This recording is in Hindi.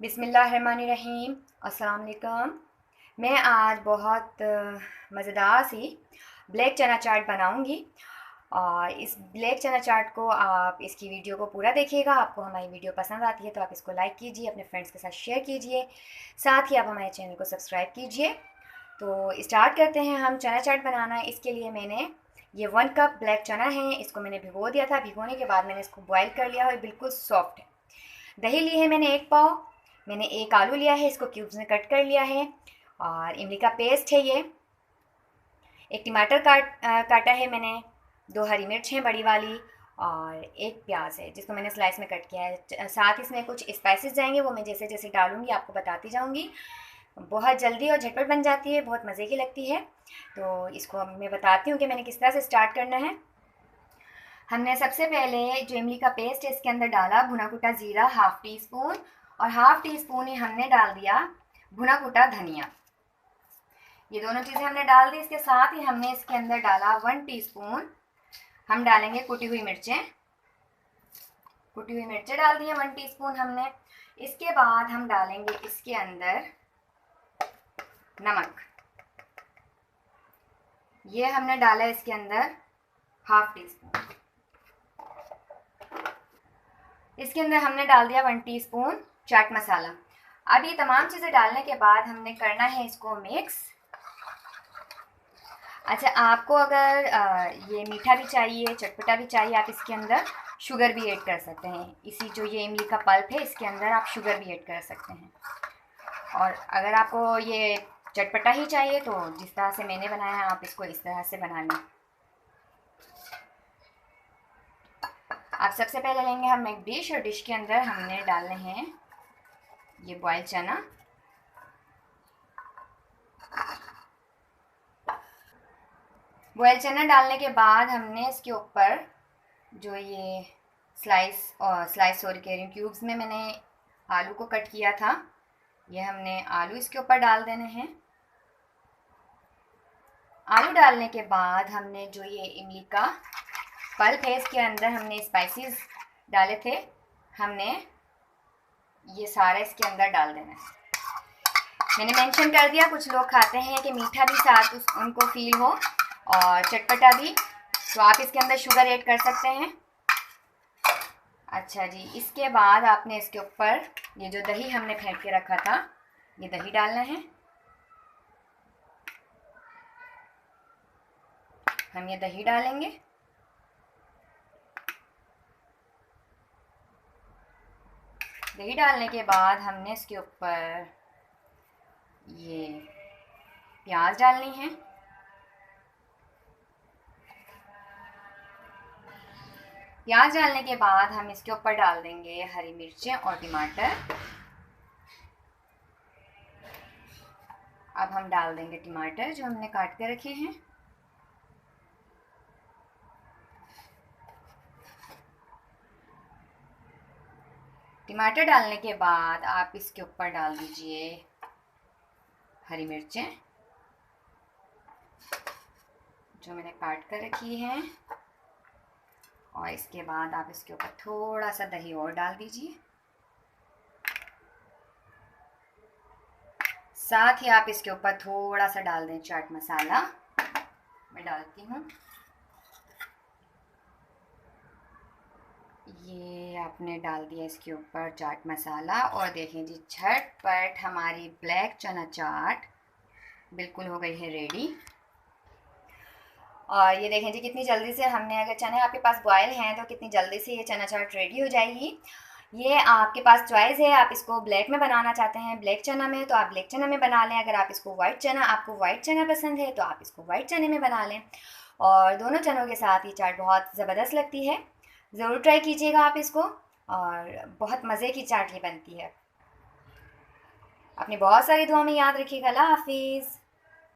बिस्मिल्लाहिर्रहमानिर्रहीम। अस्सलाम वालेकुम। मैं आज बहुत मज़ेदार सी ब्लैक चना चाट बनाऊंगी और इस ब्लैक चना चाट को आप इसकी वीडियो को पूरा देखिएगा। आपको हमारी वीडियो पसंद आती है तो आप इसको लाइक कीजिए, अपने फ्रेंड्स के साथ शेयर कीजिए, साथ ही आप हमारे चैनल को सब्सक्राइब कीजिए। तो स्टार्ट करते हैं हम चना चाट बनाना। इसके लिए मैंने ये 1 कप ब्लैक चना है, इसको मैंने भिगो दिया था। भिगोने के बाद मैंने इसको बॉयल कर लिया और बिल्कुल सॉफ्ट है। दही ली है मैंने 1 पाव। मैंने 1 आलू लिया है, इसको क्यूब्स में कट कर लिया है। और इमली का पेस्ट है ये। 1 टमाटर काटा है मैंने। 2 हरी मिर्च हैं बड़ी वाली और 1 प्याज है जिसको मैंने स्लाइस में कट किया है। साथ इसमें कुछ स्पाइसेस जाएंगे, वो मैं जैसे जैसे डालूंगी आपको बताती जाऊंगी। बहुत जल्दी और झटपट बन जाती है, बहुत मज़े की लगती है। तो इसको मैं बताती हूँ कि मैंने किस तरह से स्टार्ट करना है। हमने सबसे पहले जो इमली का पेस्ट है इसके अंदर डाला भुना कुटा ज़ीरा 1/2 टी स्पून और 1/2 टी स्पून ही हमने डाल दिया भुना कुटा धनिया। ये दोनों चीज़ें हमने डाल दी। इसके साथ ही हमने इसके अंदर डाला 1 टीस्पून हम डालेंगे कुटी हुई मिर्चें। कुटी हुई मिर्चें डाल दी हैं 1 टीस्पून हमने। इसके बाद हम डालेंगे इसके अंदर नमक। ये हमने डाला इसके अंदर 1/2 टीस्पून। इसके अंदर हमने डाल दिया 1 टीस्पून चाट मसाला। अब ये तमाम चीज़ें डालने के बाद हमने करना है इसको मिक्स। अच्छा, आपको अगर ये मीठा भी चाहिए, चटपटा भी चाहिए, आप इसके अंदर शुगर भी ऐड कर सकते हैं। इसी जो ये इमली का पल्प है इसके अंदर आप शुगर भी ऐड कर सकते हैं। और अगर आपको ये चटपटा ही चाहिए तो जिस तरह से मैंने बनाया है आप इसको इस तरह से बना लें। अब सबसे पहले लेंगे हम एक डिश और डिश के अंदर हमने डालने हैं ये बॉयल चना। बॉयल चना डालने के बाद हमने इसके ऊपर जो ये स्लाइस कह रही हूँ, क्यूब्स में मैंने आलू को कट किया था, ये हमने आलू इसके ऊपर डाल देने हैं। आलू डालने के बाद हमने जो ये इमली का पल्प है इसके अंदर हमने स्पाइसेस डाले थे, हमने ये सारा इसके अंदर डाल देना है। मैंने मेंशन कर दिया, कुछ लोग खाते हैं कि मीठा भी साथ उनको फील हो और चटपटा भी, तो आप इसके अंदर शुगर ऐड कर सकते हैं। अच्छा जी, इसके बाद आपने इसके ऊपर ये जो दही हमने फेंट के रखा था ये दही डालना है। हम ये दही डालेंगे। दही डालने के बाद हमने इसके ऊपर ये प्याज डालनी है। प्याज डालने के बाद हम इसके ऊपर डाल देंगे हरी मिर्चें और टमाटर। अब हम डाल देंगे टमाटर जो हमने काट के रखे हैं। टमाटर डालने के बाद आप इसके ऊपर डाल दीजिए हरी मिर्चें जो मैंने काट कर रखी हैं और इसके बाद आप इसके ऊपर थोड़ा सा दही और डाल दीजिए। साथ ही आप इसके ऊपर थोड़ा सा डाल दें चाट मसाला। मैं डालती हूँ, ये आपने डाल दिया इसके ऊपर चाट मसाला। और देखें जी, झटपट हमारी ब्लैक चना चाट बिल्कुल हो गई है रेडी। और ये देखें जी कितनी जल्दी से हमने, अगर चने आपके पास बॉयल हैं तो कितनी जल्दी से ये चना चाट रेडी हो जाएगी। ये आपके पास चॉइस है, आप इसको ब्लैक में बनाना चाहते हैं ब्लैक चना में तो आप ब्लैक चना में बना लें। अगर आप इसको आपको वाइट चना पसंद है तो आप इसको वाइट चने में बना लें। और दोनों चनों के साथ ये चाट बहुत ज़बरदस्त लगती है, ज़रूर ट्राई कीजिएगा आप इसको। और बहुत मज़े की चाट ये बनती है। अपनी बहुत सारी दुआ में याद रखिएगा। अल्लाह हाफिज़।